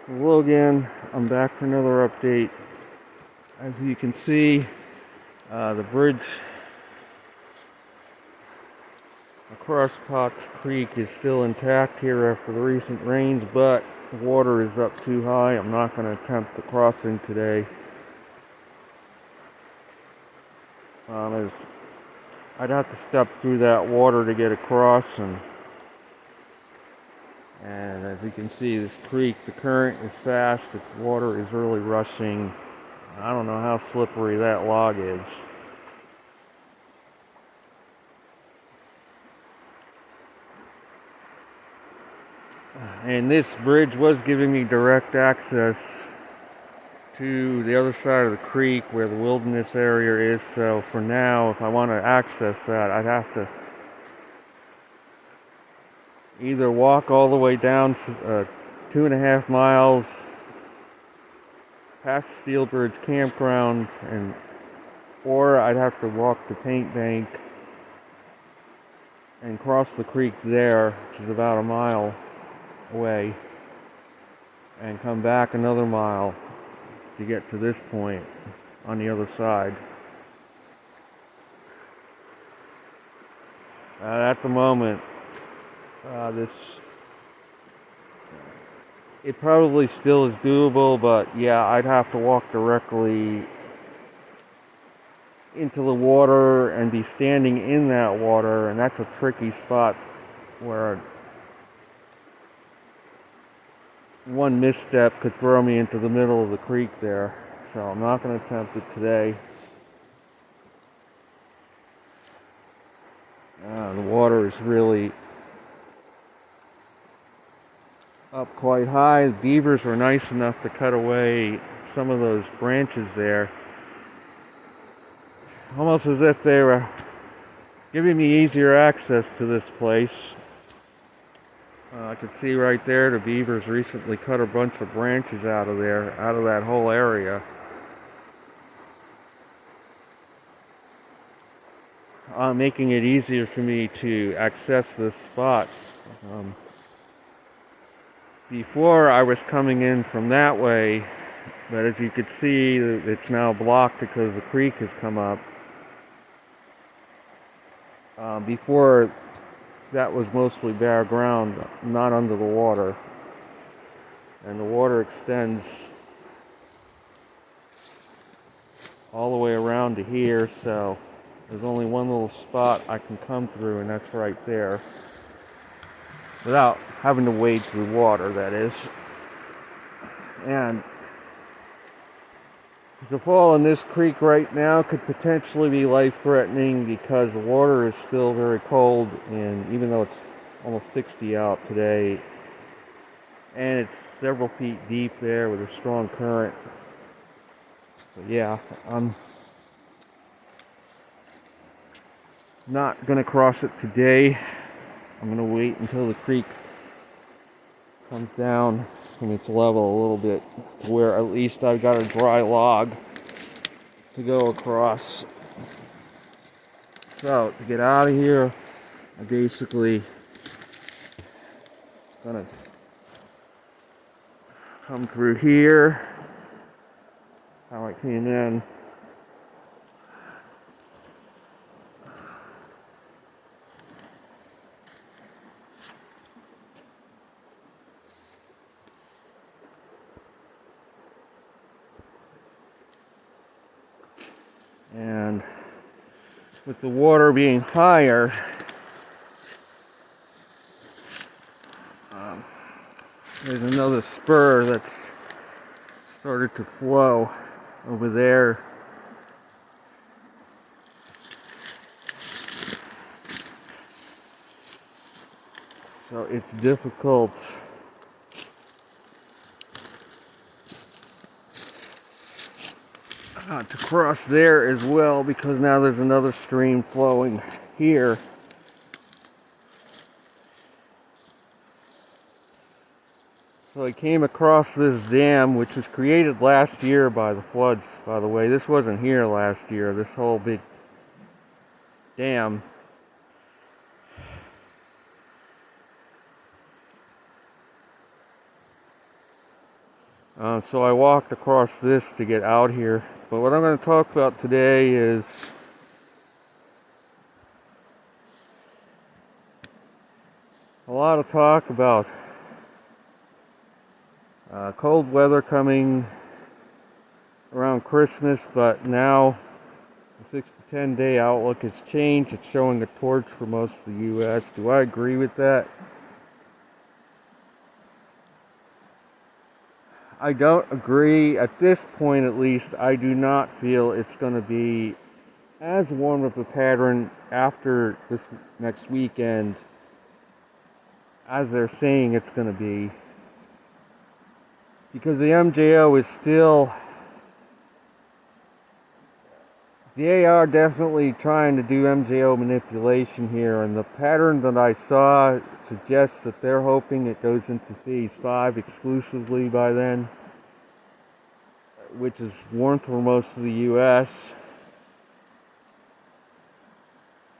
Hello again, I'm back for another update. As you can see, the bridge across Potts Creek is still intact here after the recent rains, but the water is up too high. I'm not going to attempt the crossing today. I'd have to step through that water to get across, and as you can see, this creek, the current is fast, the water is really rushing. I don't know how slippery that log is. And this bridge was giving me direct access to the other side of the creek where the wilderness area is. So for now, if I want to access that, I'd have to either walk all the way down 2.5 miles past Steelbridge Campground, or I'd have to walk to Paint Bank and cross the creek there, which is about a mile away, and come back another mile to get to this point on the other side. At the moment, it probably still is doable, but yeah, I'd have to walk directly into the water and be standing in that water, and that's a tricky spot where one misstep could throw me into the middle of the creek there. So I'm not going to attempt it today. The water is really up quite high. The beavers were nice enough to cut away some of those branches there, almost as if they were giving me easier access to this place. I could see right there the beavers recently cut a bunch of branches out of there, out of that whole area. Making it easier for me to access this spot. Before I was coming in from that way, but as you could see, it's now blocked because the creek has come up. Before, that was mostly bare ground, not under the water. And the water extends all the way around to here, so there's only one little spot I can come through, and that's right there. Without having to wade through water, that is. And to fall in this creek right now could potentially be life-threatening because the water is still very cold, and even though it's almost 60 out today, and it's several feet deep there with a strong current. So yeah, I'm not going to cross it today. I'm going to wait until the creek comes down from its level a little bit, to where at least I've got a dry log to go across. So to get out of here, I basically gonna come through here, how I came in. And with the water being higher, there's another spur that's started to flow over there. So it's difficult to cross there as well, because now there's another stream flowing here. So I came across this dam, which was created last year by the floods, by the way. This wasn't here last year, this whole big dam. So I walked across this to get out here. But what I'm going to talk about today is a lot of talk about cold weather coming around Christmas, but now the 6 to 10 day outlook has changed. It's showing a torch for most of the U.S. Do I agree with that? I don't agree. At this point, at least, I do not feel it's going to be as warm of a pattern after this next weekend as they're saying it's going to be. Because the MJO is still... They are definitely trying to do MJO manipulation here, and the pattern that I saw suggests that they're hoping it goes into phase 5 exclusively by then, which is warm for most of the U.S.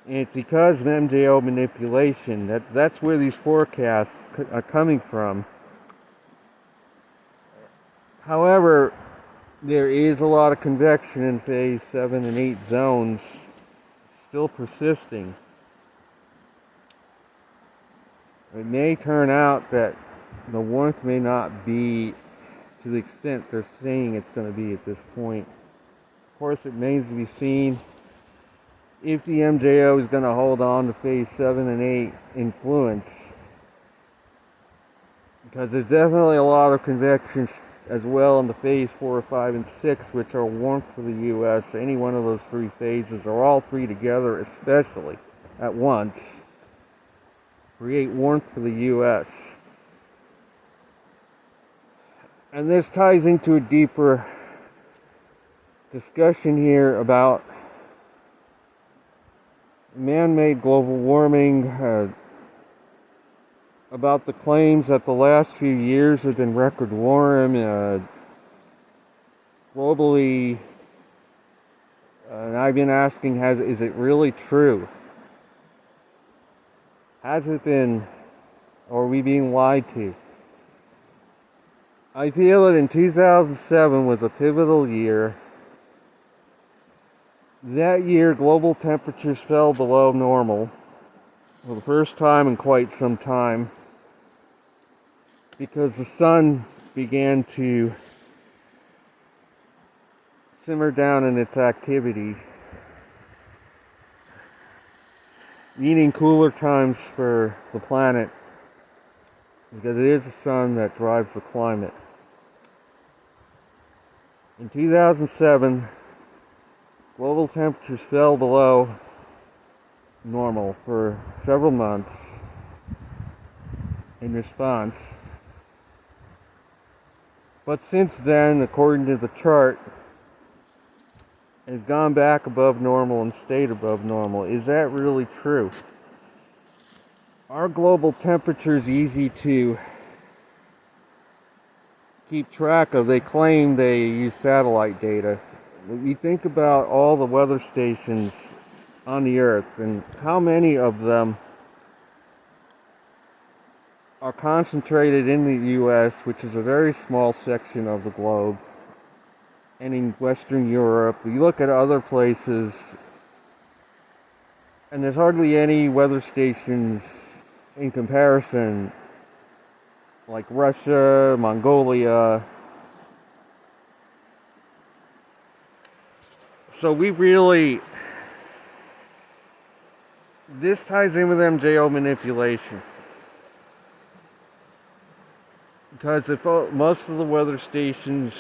And it's because of MJO manipulation. That's where these forecasts are coming from. However, there is a lot of convection in phase 7 and 8 zones still persisting. It may turn out that the warmth may not be to the extent they're saying it's going to be at this point. Of course, it remains to be seen if the MJO is going to hold on to phase 7 and 8 influence. Because there's definitely a lot of convection as well in the phase 4, 5, and 6, which are warm for the U.S. Any one of those three phases, or all three together especially, at once, create warmth for the U.S. And this ties into a deeper discussion here about man-made global warming, about the claims that the last few years have been record warm globally, and I've been asking, is it really true? Has it been, or are we being lied to? I feel that in 2007 was a pivotal year. That year, global temperatures fell below normal for the first time in quite some time, because the sun began to simmer down in its activity, meaning cooler times for the planet, because it is the sun that drives the climate. In 2007, global temperatures fell below normal for several months in response. But since then, according to the chart, it's gone back above normal and stayed above normal. Is that really true? Are global temperatures easy to keep track of? They claim they use satellite data. You think about all the weather stations on the Earth and how many of them are concentrated in the U.S., which is a very small section of the globe, and in Western Europe. You look at other places, and there's hardly any weather stations in comparison, like Russia, Mongolia. So this ties in with MJO manipulation. Because if most of the weather stations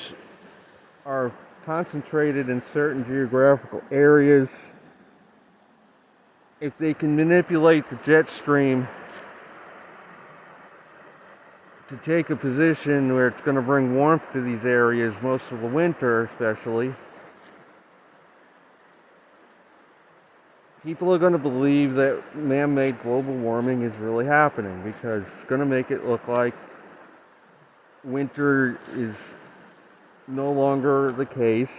are concentrated in certain geographical areas, if they can manipulate the jet stream to take a position where it's going to bring warmth to these areas, most of the winter especially, people are going to believe that man-made global warming is really happening, because it's going to make it look like winter is no longer the case.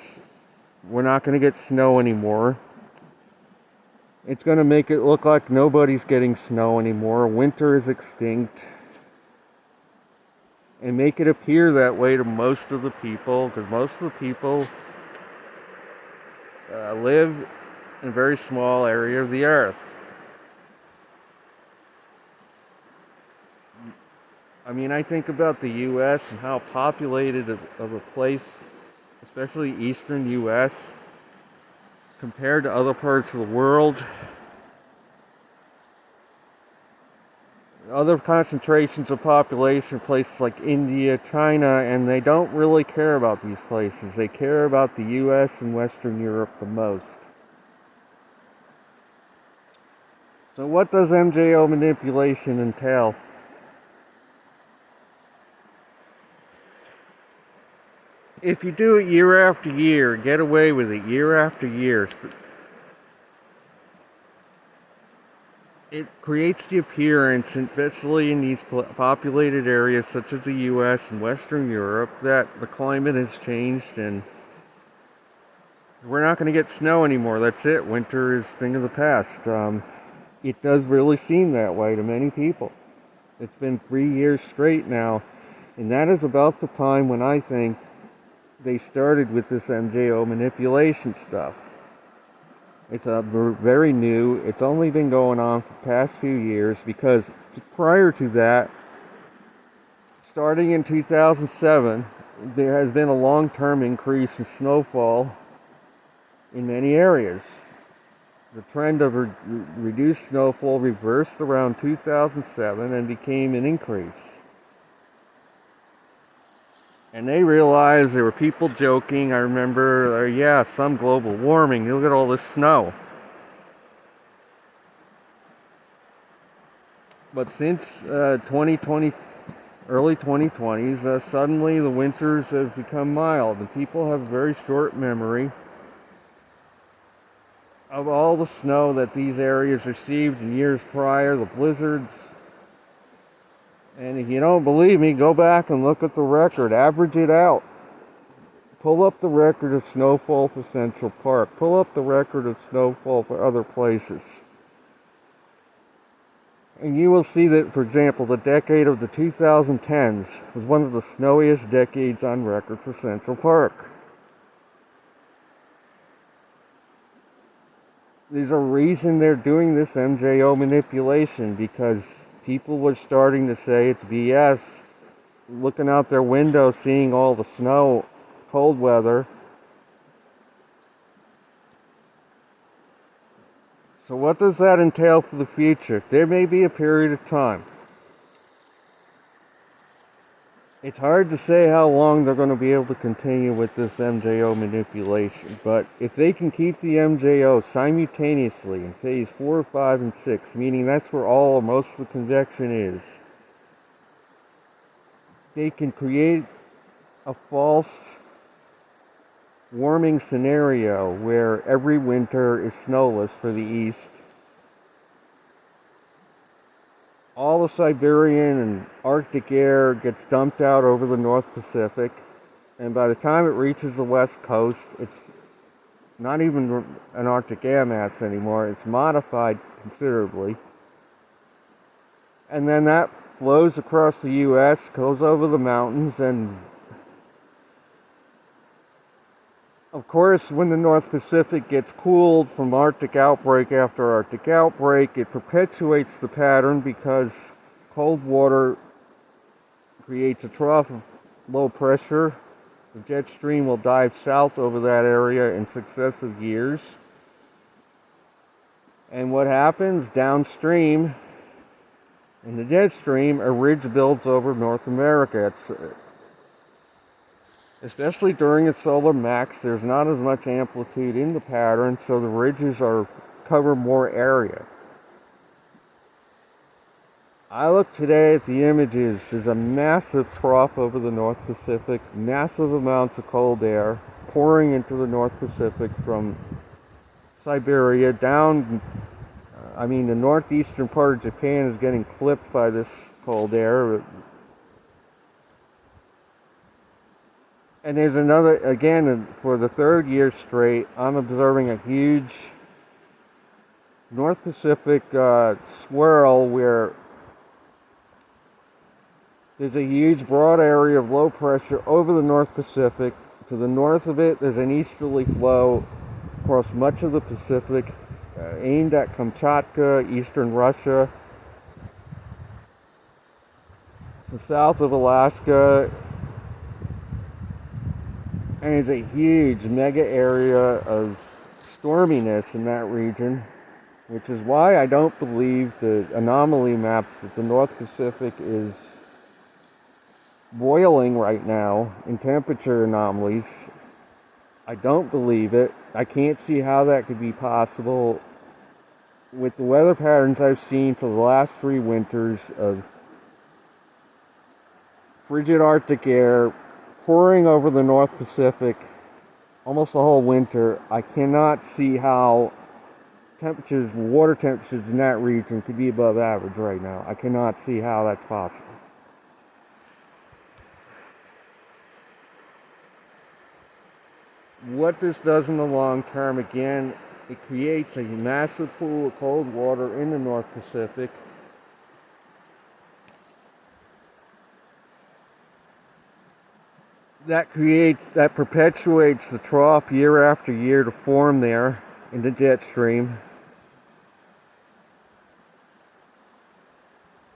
We're not going to get snow anymore. It's going to make it look like nobody's getting snow anymore. Winter is extinct. and make it appear that way to most of the people, because most of the people live in a very small area of the earth. I mean, I think about the U.S. and how populated of a place, especially eastern U.S., compared to other parts of the world. Other concentrations of population, places like India, China, and they don't really care about these places. They care about the U.S. and Western Europe the most. So what does MJO manipulation entail? If you do it year after year, get away with it year after year, it creates the appearance, especially in these populated areas such as the U.S. and Western Europe, that the climate has changed and we're not going to get snow anymore. That's it. Winter is a thing of the past. It does really seem that way to many people. It's been 3 years straight now, and that is about the time when I think they started with this MJO manipulation stuff. It's very new. It's only been going on for the past few years, because prior to that, starting in 2007, there has been a long-term increase in snowfall in many areas. The trend of reduced snowfall reversed around 2007 and became an increase. And they realized there were people joking. I remember, yeah, some global warming. Look at all this snow. But since 2020, early 2020s, suddenly the winters have become mild, and people have a very short memory of all the snow that these areas received in years prior, the blizzards. And if you don't believe me, go back and look at the record, average it out. Pull up the record of snowfall for Central Park. Pull up the record of snowfall for other places. And you will see that, for example, the decade of the 2010s was one of the snowiest decades on record for Central Park. There's a reason they're doing this MJO manipulation, because people were starting to say it's BS, looking out their window, seeing all the snow, cold weather. So what does that entail for the future? There may be a period of time. It's hard to say how long they're going to be able to continue with this MJO manipulation, but if they can keep the MJO simultaneously in phase 4, 5, and 6, meaning that's where all or most of the convection is, they can create a false warming scenario where every winter is snowless for the East. All the Siberian and Arctic air gets dumped out over the North Pacific, and by the time it reaches the West Coast, it's not even an Arctic air mass anymore. It's modified considerably. And then that flows across the U.S., goes over the mountains, and of course, when the North Pacific gets cooled from Arctic outbreak after Arctic outbreak, it perpetuates the pattern, because cold water creates a trough of low pressure. The jet stream will dive south over that area in successive years. And what happens downstream in the jet stream, a ridge builds over North America. Especially during the solar max, there's not as much amplitude in the pattern, so the ridges cover more area. I look today at the images. There's a massive trough over the North Pacific, massive amounts of cold air pouring into the North Pacific from Siberia down. The northeastern part of Japan is getting clipped by this cold air. And there's another, again, for the third year straight, I'm observing a huge North Pacific swirl where There's a huge broad area of low pressure over the North Pacific. To the north of it, there's an easterly flow across much of the Pacific, aimed at Kamchatka, eastern Russia. To the south of Alaska, and there's a huge mega area of storminess in that region, which is why I don't believe the anomaly maps that the North Pacific is boiling right now in temperature anomalies. I don't believe it. I can't see how that could be possible with the weather patterns I've seen for the last 3 winters of frigid Arctic air pouring over the North Pacific almost the whole winter. I cannot see how water temperatures in that region could be above average right now. I cannot see how that's possible. What this does in the long term, again, it creates a massive pool of cold water in the North Pacific. That perpetuates the trough year after year to form there in the jet stream.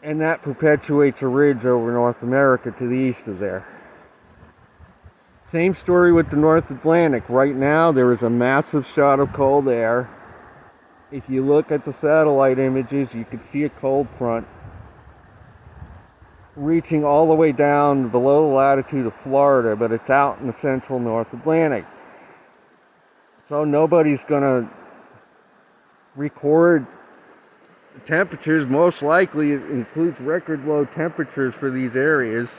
And that perpetuates a ridge over North America to the east of there. Same story with the North Atlantic. Right now, there is a massive shot of cold air. If you look at the satellite images, you can see a cold front reaching all the way down below the latitude of Florida, but it's out in the central North Atlantic. So nobody's going to record temperatures. Most likely it includes record low temperatures for these areas,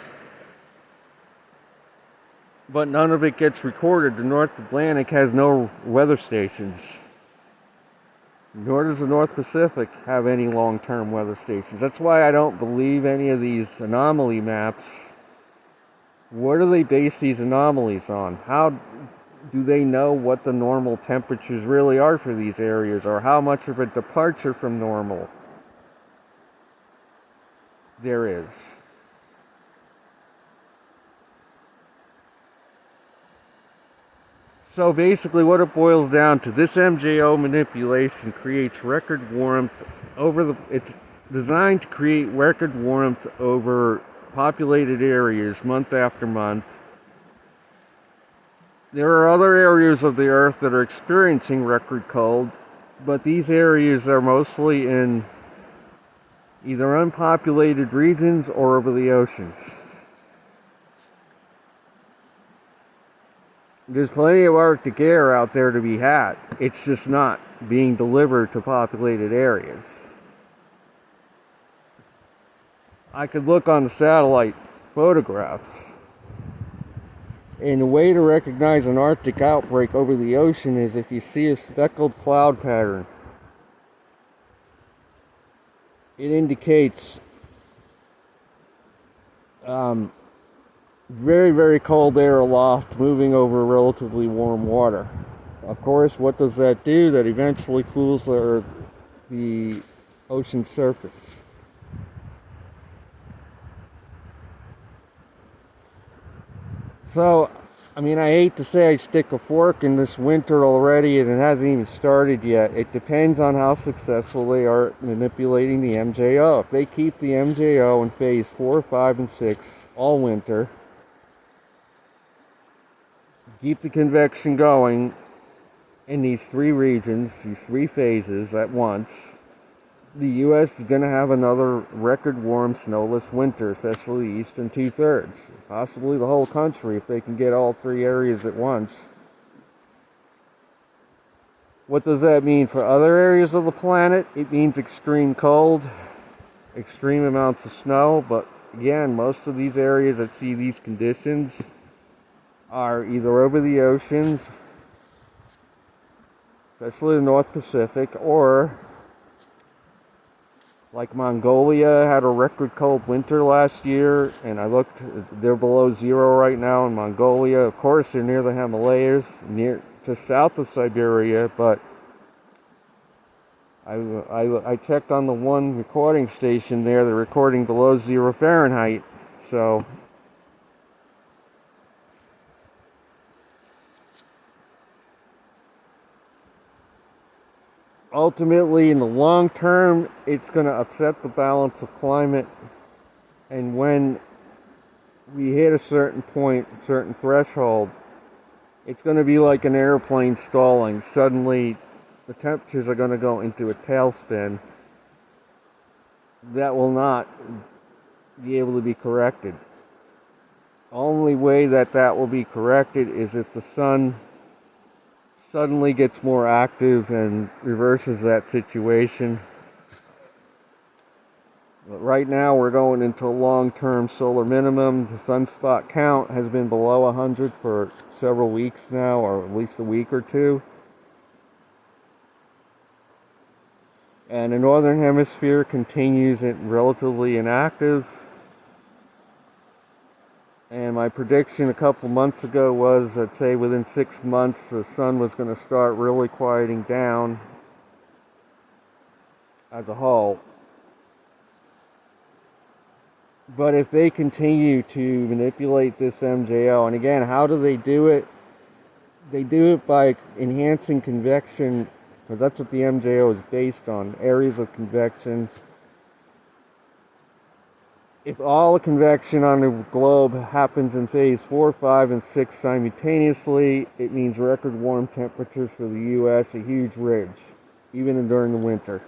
but none of it gets recorded. The North Atlantic has no weather stations, nor does the North Pacific have any long-term weather stations. That's why I don't believe any of these anomaly maps. What do they base these anomalies on? How do they know what the normal temperatures really are for these areas, or how much of a departure from normal there is? So basically what it boils down to, this MJO manipulation creates record warmth it's designed to create record warmth over populated areas month after month. There are other areas of the Earth that are experiencing record cold, but these areas are mostly in either unpopulated regions or over the oceans. There's plenty of Arctic air out there to be had. It's just not being delivered to populated areas. I could look on the satellite photographs, and the way to recognize an Arctic outbreak over the ocean is if you see a speckled cloud pattern. It indicates very, very cold air aloft moving over relatively warm water. Of course, what does that do? That eventually cools the ocean surface. So, I hate to say I stick a fork in this winter already, and it hasn't even started yet. It depends on how successful they are manipulating the MJO. If they keep the MJO in phase 4, 5, and 6 all winter, keep the convection going in these 3 regions, these 3 phases at once, the U.S. is going to have another record warm, snowless winter, especially the eastern 2/3, possibly the whole country if they can get all 3 areas at once. What does that mean for other areas of the planet? It means extreme cold, extreme amounts of snow, but again, most of these areas that see these conditions are either over the oceans, especially the North Pacific, or like Mongolia had a record cold winter last year, and I looked, they're below 0 right now in Mongolia. Of course, they're near the Himalayas, just south of Siberia, but I checked on the one recording station there, they're recording below 0 Fahrenheit. so. Ultimately, in the long term, it's going to upset the balance of climate. And when we hit a certain point, a certain threshold, it's going to be like an airplane stalling. Suddenly, the temperatures are going to go into a tailspin that will not be able to be corrected. Only way that will be corrected is if the sun suddenly gets more active and reverses that situation. But right now we're going into a long-term solar minimum. The sunspot count has been below 100 for several weeks now, or at least a week or two. And the northern hemisphere continues it relatively inactive. And my prediction a couple months ago was, I'd say within 6 months, the sun was going to start really quieting down as a whole. But if they continue to manipulate this MJO, and again, how do they do it? They do it by enhancing convection, because that's what the MJO is based on, areas of convection. If all the convection on the globe happens in phase 4, 5, and 6 simultaneously, it means record warm temperatures for the U.S., a huge ridge, even during the winter.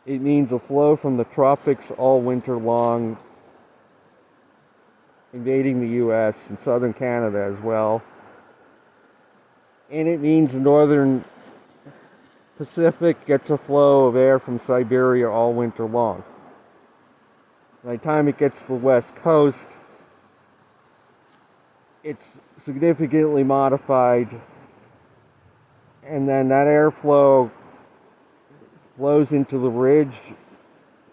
It means a flow from the tropics all winter long, invading the U.S. and southern Canada as well. And it means the northern Pacific gets a flow of air from Siberia all winter long. By the time it gets to the west coast, it's significantly modified, and then that airflow flows into the ridge,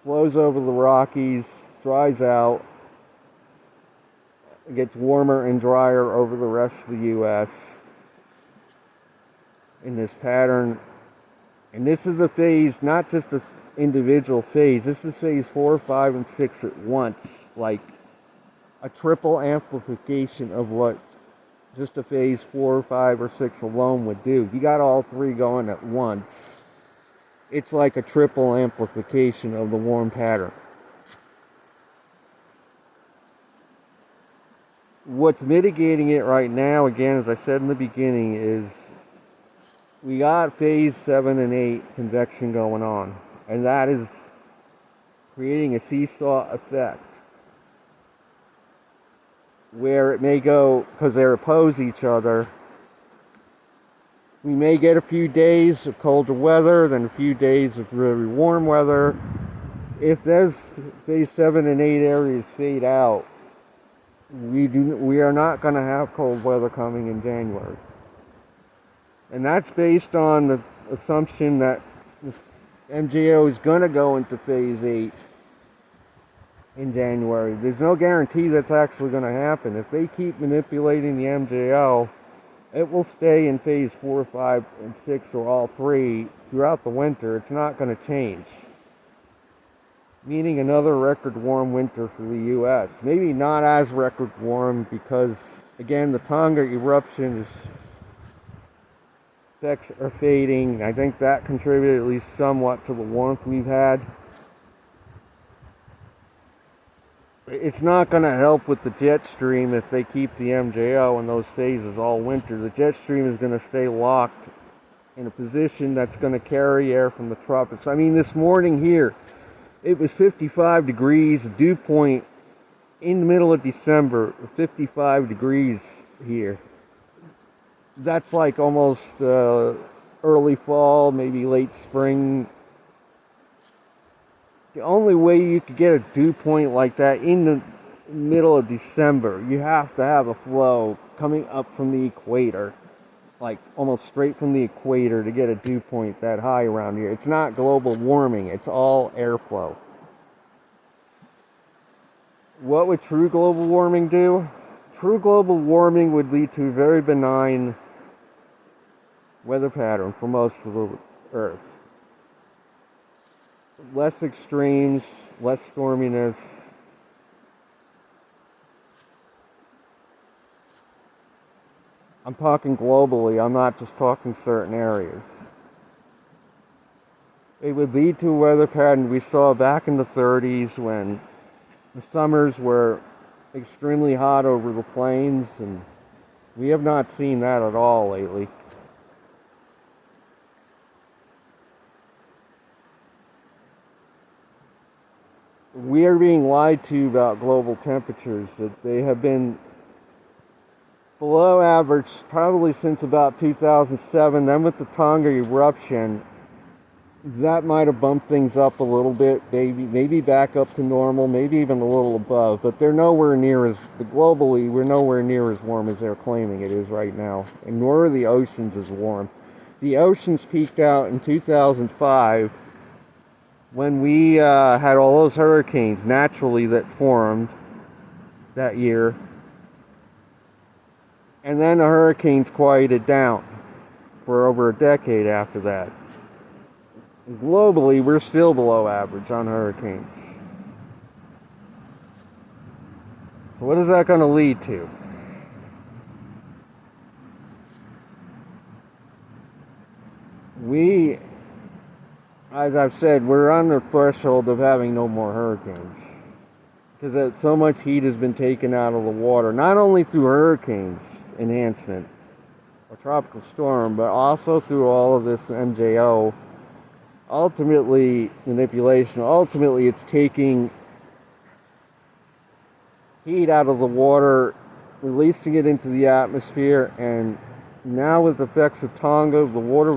flows over the Rockies, dries out, it gets warmer and drier over the rest of the U.S. in this pattern. And this is a phase, not just an individual phase, this is phase 4, 5, and 6 at once, like a triple amplification of what just a phase 4, 5, or 6 alone would do. You got all three going at once. It's like a triple amplification of the warm pattern. What's mitigating it right now, again, as I said in the beginning, is we got phase 7 and 8 convection going on, and that is creating a seesaw effect where it may go, because they oppose each other, we may get a few days of colder weather, then a few days of really warm weather. If those phase 7 and 8 areas fade out, we are not going to have cold weather coming in January. And that's based on the assumption that the MJO is going to go into phase 8 in January. There's no guarantee that's actually going to happen. If they keep manipulating the MJO, it will stay in phase 4, 5, and 6, or all three throughout the winter. It's not going to change. Meaning another record warm winter for the U.S. Maybe not as record warm because, again, the Tonga eruption effects are fading. I think that contributed at least somewhat to the warmth we've had. It's not going to help with the jet stream if they keep the MJO in those phases all winter. The jet stream is going to stay locked in a position that's going to carry air from the tropics. I mean, this morning here, it was 55 degrees, dew point in the middle of December, 55 degrees here. That's like almost early fall, maybe late spring. The only way you could get a dew point like that in the middle of December, you have to have a flow coming up from the equator, like almost straight from the equator to get a dew point that high around here. It's not global warming, it's all airflow. What would true global warming do? True global warming would lead to a very benign weather pattern for most of the Earth. Less extremes, less storminess, I'm talking globally, I'm not just talking certain areas. It would lead to a weather pattern we saw back in the 30s when the summers were extremely hot over the plains, and we have not seen that at all lately. We are being lied to about global temperatures, that they have been below average probably since about 2007. Then with the Tonga eruption, that might have bumped things up a little bit, maybe back up to normal, maybe even a little above, but they're nowhere near as, globally, we're nowhere near as warm as they're claiming it is right now, and nor are the oceans as warm. The oceans peaked out in 2005 when we had all those hurricanes naturally that formed that year, and then the hurricanes quieted down for over a decade after that. Globally, we're still below average on hurricanes. So what is that going to lead to? As I've said, we're on the threshold of having no more hurricanes. Because so much heat has been taken out of the water, not only through hurricanes enhancement, or tropical storm, but also through all of this MJO. Ultimately, manipulation, ultimately it's taking heat out of the water, releasing it into the atmosphere, and now with the effects of Tonga, the water